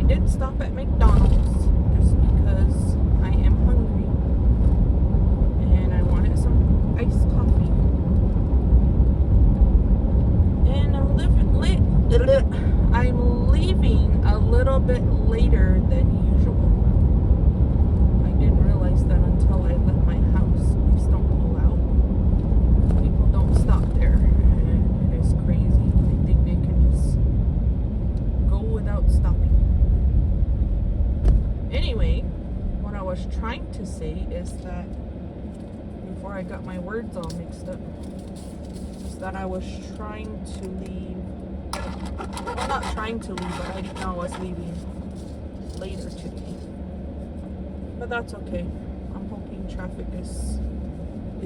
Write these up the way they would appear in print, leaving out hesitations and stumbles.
did stop at McDonald's just because I am hungry and I wanted some iced coffee. And I'm leaving a little bit later than usual. I didn't realize that until I left my house. Please don't pull out. People don't stop there, and it is crazy. They think they can just go without stopping. Anyway, what I was trying to say is that before I got my words all mixed up, is that I was trying to leave. Well, not trying to leave, but I didn't know I was leaving later today. But that's okay. I'm hoping traffic is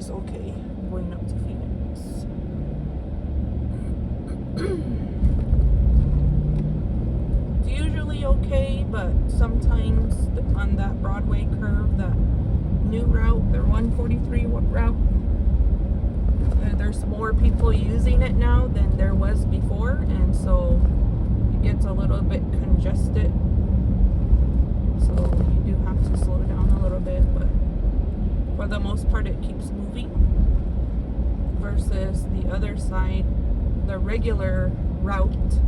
okay going up to Phoenix. It's usually okay, but sometimes on that Broadway curve, that new route, the 143 route, there's more people using it now than there was before, and so it gets a little bit congested. So you do have to slow down a little bit, but for the most part it keeps moving. Versus the other side, the regular route,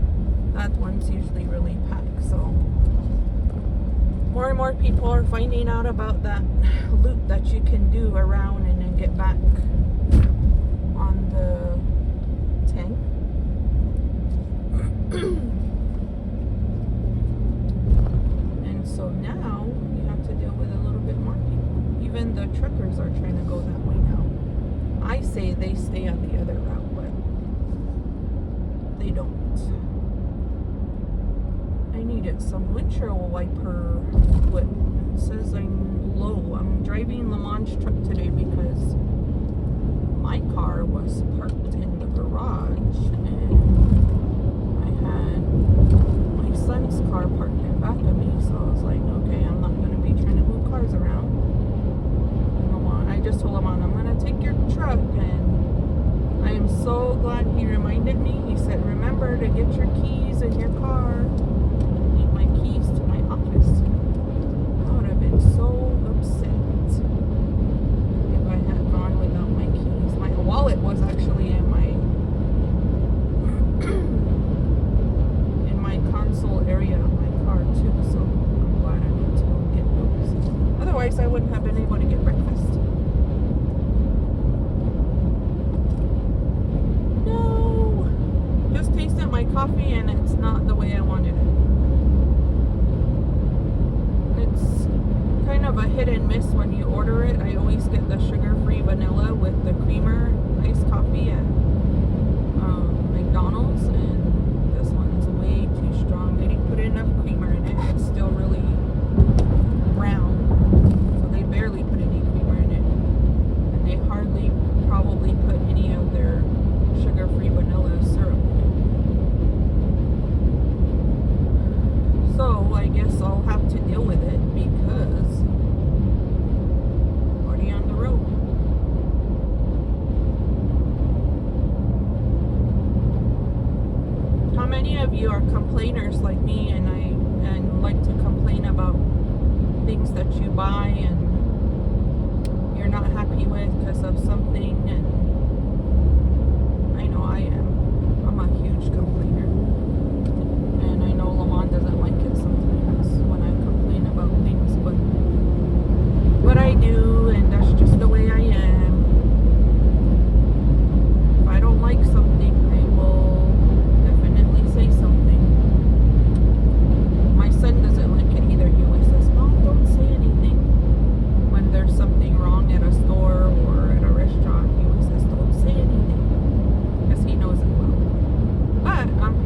that one's usually really packed. So more and more people are finding out about that loop that you can do around and then get back on the 10. And so now you have to deal with a little bit more people. Even the truckers are trying to go that way now. I say they stay on the other route, but they don't. I needed some windshield wiper fluid. It says I'm low. I'm driving Lamont's truck today because my car was parked in the garage and I had my son's car parked in back of me, so I was like, okay, I'm not going to be trying to move cars around. I just told him, I'm going to take your truck, and I am so glad he reminded me. He said, remember to get your keys in your car. I need my keys to my office. I would have been so upset if I had gone without my keys. My wallet was actually in my console area of my car too, so I'm glad I need to go get those. Otherwise I wouldn't have been able to get breakfast. No! Just tasted my coffee and it's not the way I wanted it. It's kind of a hit and miss when you order it. I always get the sugar-free vanilla with the creamer iced coffee at McDonald's, and this one's way too strong. They didn't put enough creamer in it. It's still really brown, so they barely put any creamer in it, and they hardly probably put any of their sugar-free vanilla syrup in it. So I guess I'll have to deal with it because I'm already on the road. How many of you are complainers like me and like to complain about things that you buy and you're not happy with because of something? And I know I am. I'm a huge complainer. And I know Lamont doesn't like it sometimes when I complain about things, but I do, and that's just the way I am. If I don't like something, I will definitely say something. My son doesn't like it either. He always says, Mom, don't say anything. When there's something wrong at a store or at a restaurant, he always says, don't say anything. Because he knows it well. But I'm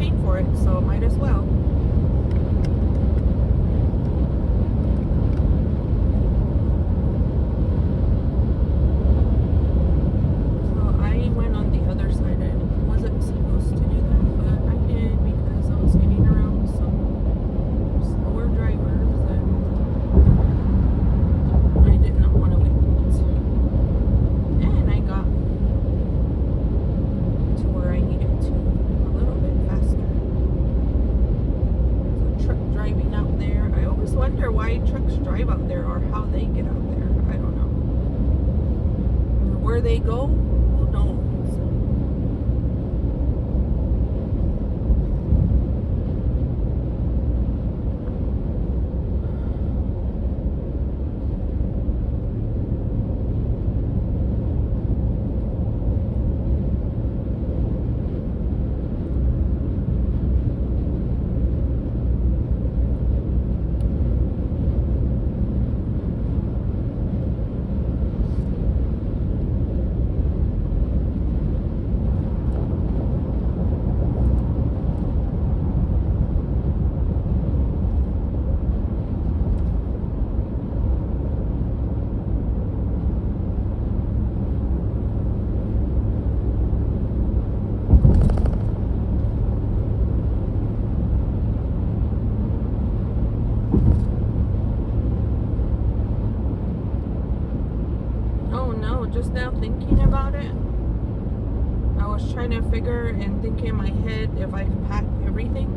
driving out there. I always wonder why trucks drive out there or how they get out there. I don't know. Where they go, who knows? Just now thinking about it, I was trying to figure and think in my head if I packed everything,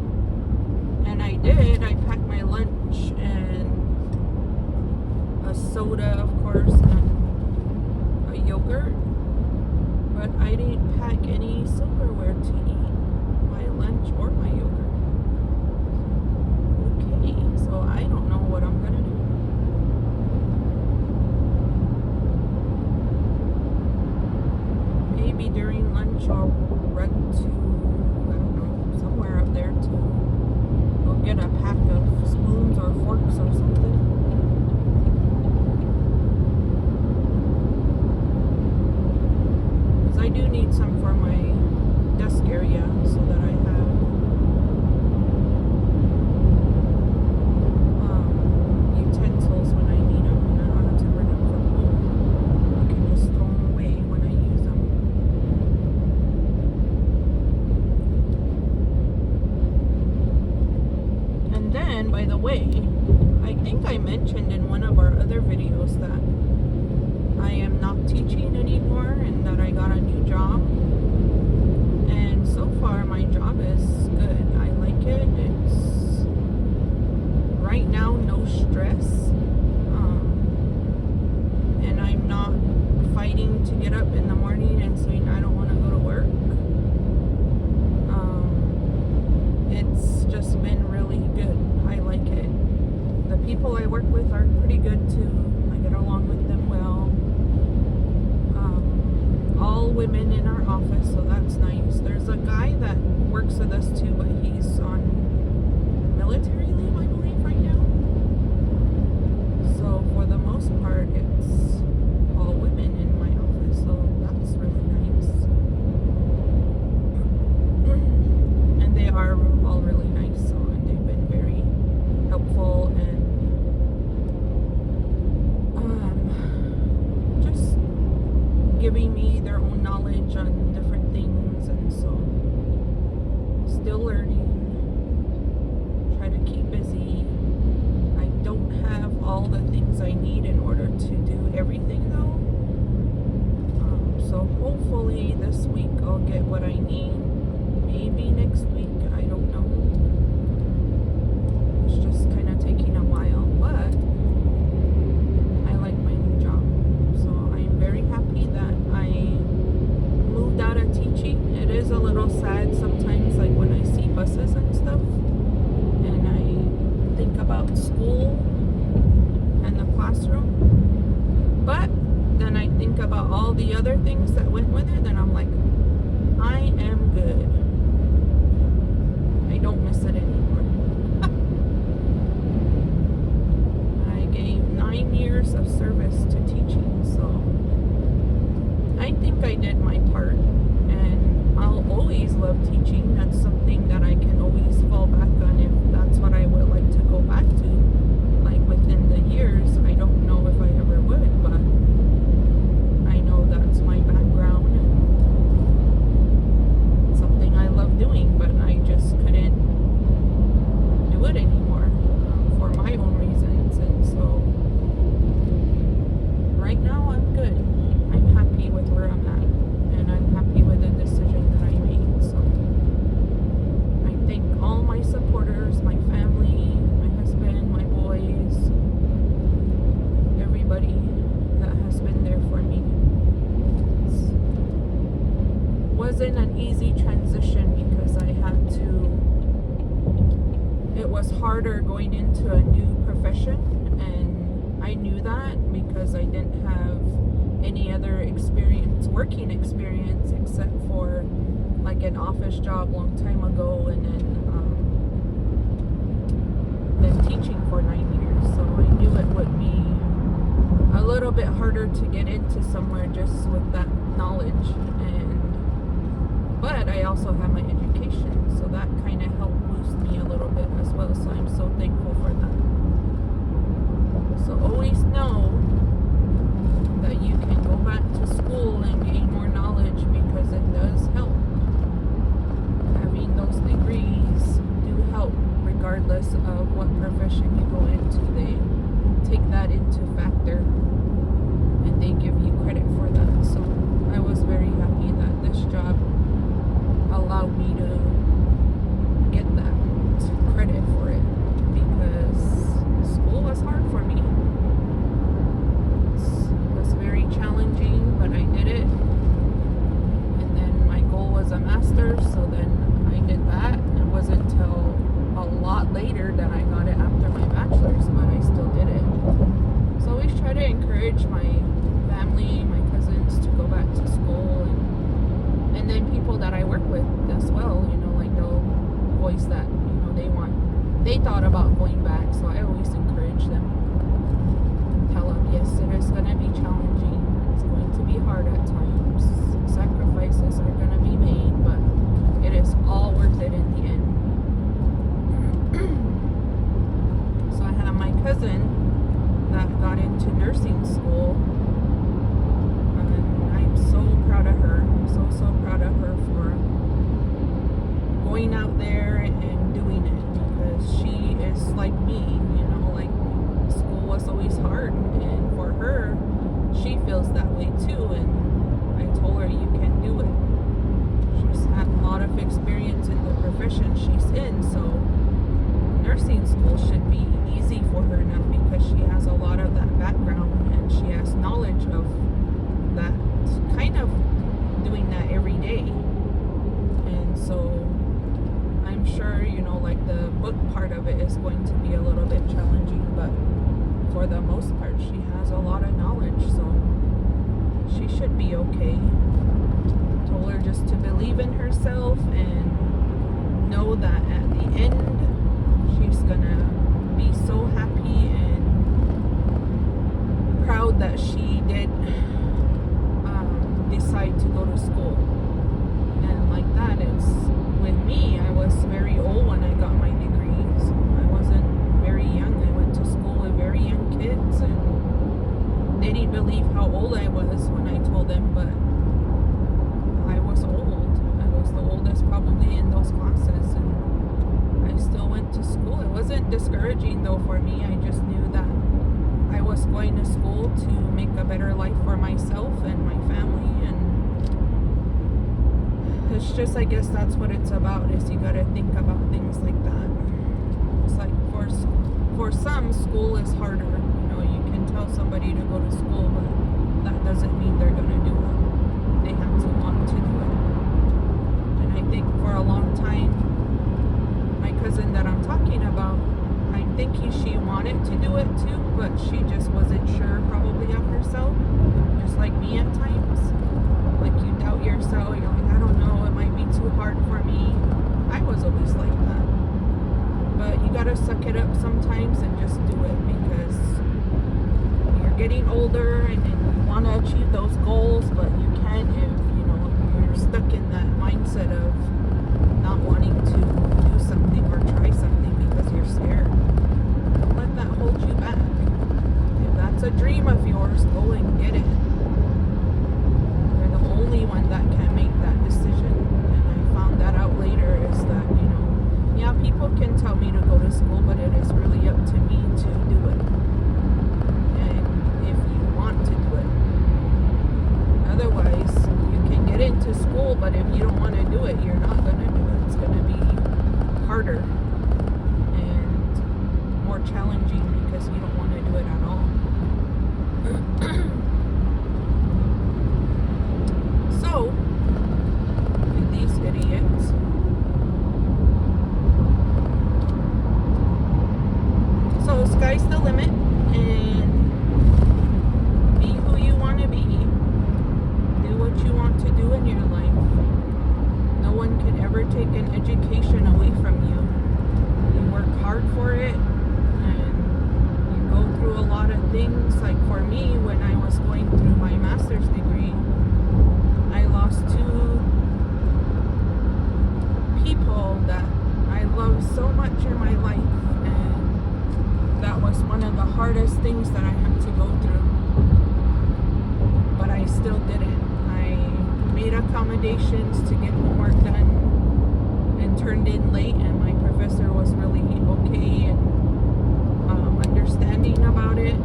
and I did. I packed my lunch and a soda, of course, and a yogurt, but I didn't pack any silverware to eat my lunch or my yogurt. Okay, so I don't know what I'm gonna do. Maybe during lunch I'll run to, I don't know, somewhere up there to go get a pack of spoons or forks or something. Because I do need some for my desk area so that I have utensils when I need them and I don't have to bring them from home. I can just throw them away when I use them. And then, by the way, I think I mentioned in one of our other videos that I am not teaching anymore and that I got a new job. And so far, my job is good. I like it. It's right now no stress. And I'm not fighting to get up in the morning and saying I don't want to go to work. It's just been really good. I like it. The people I work with are pretty good too. I get along with them well. All women in our office, so that's nice. There's a guy that works with us too, but he's on military leave, I believe, right now. So for the most part, it's all women in my office, so that's really nice. And they are all really nice, so and they've been very helpful and just giving me their own knowledge on different things, and so still learning. Try to keep busy. I don't have all the things I need in order to do everything though. So hopefully this week I'll get what I need. Maybe next week, I don't know. It's just kind of taking a while, but I like my new job. So I'm very happy that I moved out of teaching. It is a little sad sometimes, like when I see buses and stuff, and I think about school and the classroom. But then I think about all the other things that went with it, and I'm like, I am good. I don't miss it anymore. I gave 9 years of service to teaching, so I think I did my part, and I'll always love teaching. That's something that I can always fall back on if that's what I would like to go back to. Like within the years, I don't know if I ever would, but I know that's my background and something I love doing, but I just couldn't do it anymore for my own reasons. And so right now I'm good. I'm happy with where I'm at, and I'm happy with the decision that I made. So I thank all my supporters, my family, wasn't an easy transition because it was harder going into a new profession, and I knew that because I didn't have any other working experience except for like an office job long time ago, and then teaching for 9 years. So I knew it would be a little bit harder to get into somewhere just with that knowledge, but I also have my education, so that kind of helped boost me a little bit as well, so I'm so thankful for that. So always know that you can go back to school and gain more knowledge, because it does help. Having those degrees do help regardless of what profession you go into. They take that into factor and they give you credit for that. So I was very happy that this job allowed me to get that credit for it, because school was hard for me. It was very challenging, but I did it. And then my goal was a master's, so then I did that. It wasn't until a lot later that I got it after my bachelor's, but I still did it. So I always try to encourage my family, my cousins, to go back to school, and then people that I work with as well, like they'll voice that, they thought about going back, so I always encourage them. Tell them, yes, it is going to be challenging, it's going to be hard at times, sacrifices are going to be made, but it is all worth it in the end. So I have my cousin that got into nursing school, and I'm so proud of her, so proud of her for going out there and doing it, because she is like me, like school was always hard, and for her, she feels that way too, and I told her, you can do it. She's had a lot of experience in the profession she's in, so nursing school should be easy for her now, because she has a lot of that background and she has knowledge of that, kind of doing that every day. And so I'm sure, like the book part of it is going to be a little bit challenging, but for the most part she has a lot of knowledge, so she should be okay. Told her just to believe in herself and know that at the end she's gonna be so happy and proud that she did decide to go to school. And like that, it's with me, I was very old when I got my degrees. I wasn't very young. I went to school with very young kids, and they didn't believe how old I was when I told them, but I was old. I was the oldest probably in those classes, and I still went to school. It wasn't discouraging though for me. I just knew that I was going to school to make a better life for myself and my family, and it's just, I guess that's what it's about, is you gotta think about things like that. It's like for some, school is harder. You can tell somebody to go to school, but that doesn't mean they're gonna do it. They have to want to do it. And I think for a long time, my cousin that I'm talking about, I'm thinking she wanted to do it too, but she just wasn't sure probably of herself, just like me at times. Like you doubt yourself, you're like, I don't know, it might be too hard for me. I was always like that. But you gotta suck it up sometimes and just do it, because you're getting older and then you want to achieve those goals, but you can't if you're stuck in that mindset of not wanting to do something or try something because you're scared. Don't let that hold you back. If that's a dream of yours, go and get it. You're the only one that can make that decision. And I found that out later, is that, yeah, people can tell me to go to school, but it is really up to me to do it. And if you want to do it. Otherwise, you can get into school, but if you don't want to do it, you're not going to do it. It's going to be harder and more challenging because you don't want to do it at all. So, So sky's the limit, and be who you want to be. Do what you want to do in your life. No one can ever take an education away from you. You work hard for it, and you go through a lot of things. Like for me, when I was going through my master's degree, I lost 2 people that I love so much in my life, and that was one of the hardest things that I had to go through. But I still did it. I made accommodations to get homework done and turned in late, and my professor was really okay and understanding about it.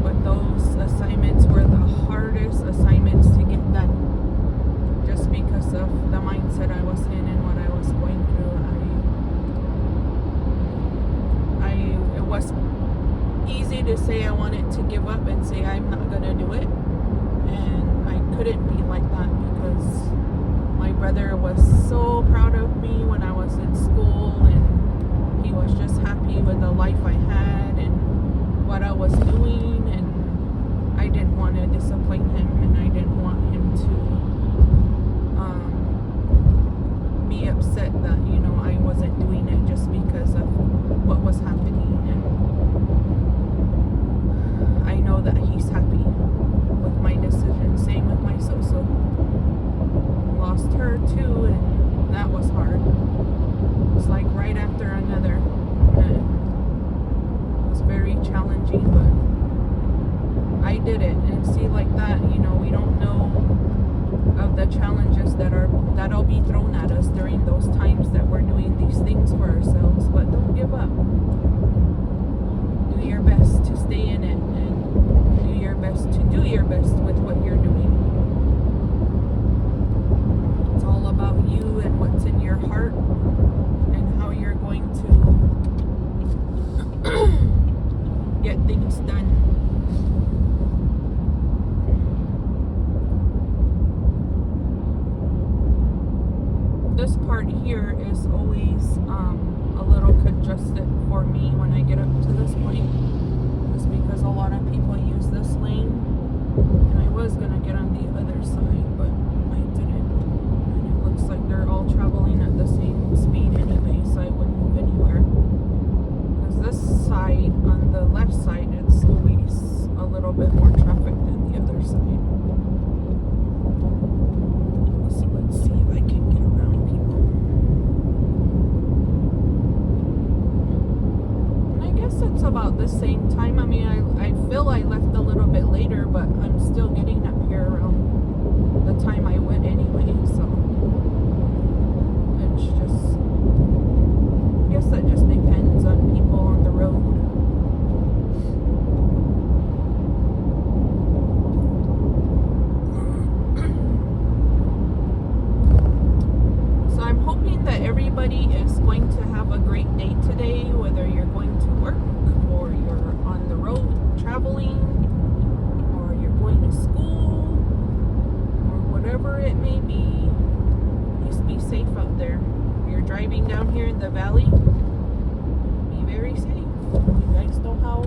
But those assignments were the hardest assignments to get done, just because of the mindset I was in and what I was going through. It was easy to say I wanted to give up and say I'm not gonna do it, and I couldn't be like that because my brother was so proud of me when I was in school, and he was just happy with the life I had and what I was doing, and I didn't want to disappoint him, and I didn't want him to be upset that, you know, I wasn't doing it just because of what was happening. And I know that he's happy with my decision. Same with my so-so. Lost her too, and that was hard. It was like right after another, and it was very challenging, but I did it. And see, like that, you know, we don't know of the challenges that'll be thrown at us during those times that we're doing these things for ourselves. But don't give up. Do your best to stay in it, and do your best to do your best with what you're doing. It's all about you and what's in your heart and how you're going to get things done. This part here is always a little congested for me when I get up to this point. It's because a lot of people use this lane, and I was gonna get on the other side, but I didn't. And it looks like they're all traveling at the same speed anyway, so I wouldn't move anywhere. Because this side, on the left side, it's always a little bit more traffic than the other side. So let's see if I can get around people. And I guess it's about the same time. I mean, I feel I left a little bit later, but I'm still getting up here around the time I went anyway, so it's just, I guess that just depends on people on the road. So I'm hoping that everybody is going to have a great day today, whether you're going to work or you're on the road traveling or you're going to school or whatever it may be. Just be safe out there. If you're driving down here in the valley, be very safe. You guys know how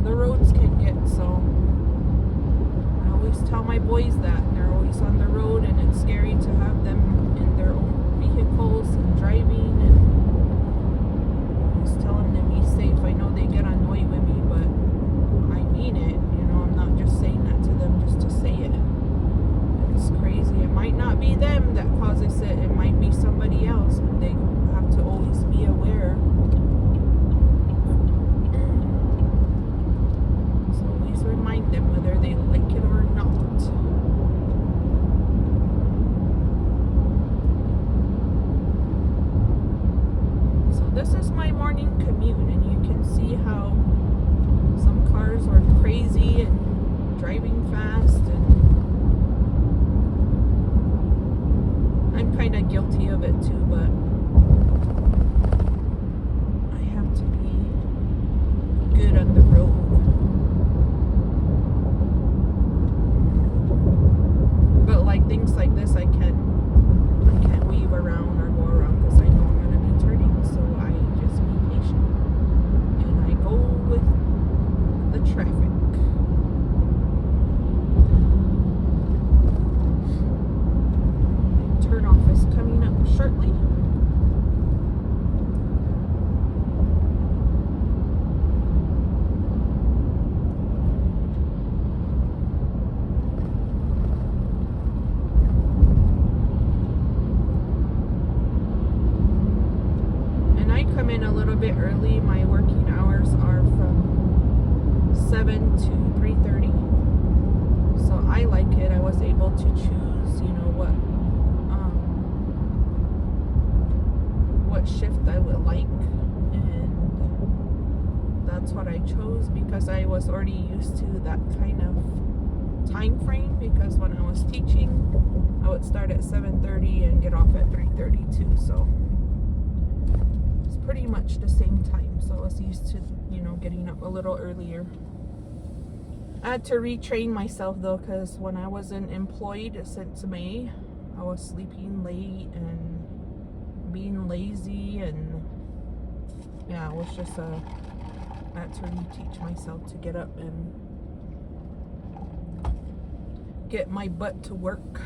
the roads can get, so I always tell my boys that they're always on the road, and it's scary to have them in their own vehicles and driving, and just telling them be safe. I know they get annoyed with me, but I mean it. You know, I'm not just saying that to them just to say it. It's crazy. It might not be them that causes it. It might be somebody else, but they have to always be aware. So always remind them whether they like it or not. This is my morning commute, and you can see how some cars are crazy and driving fast, and I'm kind of guilty of it too, but I have to be good on the road. But like things like this, I can't weave around or go around because I know I'm going to be turning, so I just be patient and I go 7 to 3:30. So I like it. I was able to choose, what shift I would like, and that's what I chose because I was already used to that kind of time frame, because when I was teaching I would start at 7:30 and get off at 3:32, so it's pretty much the same time. So I was used to getting up a little earlier. I had to retrain myself though, because when I wasn't employed since May, I was sleeping late and being lazy, and yeah, it was just I had to reteach myself to get up and get my butt to work.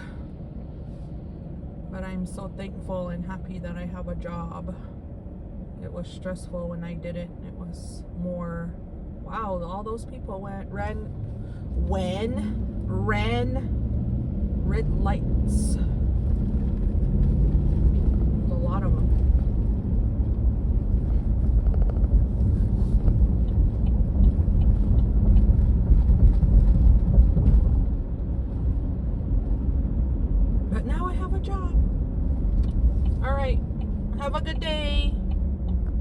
But I'm so thankful and happy that I have a job. It was stressful when I did it. It was more, wow, all those people ran red lights. A lot of them. But now I have a job. All right. Have a good day.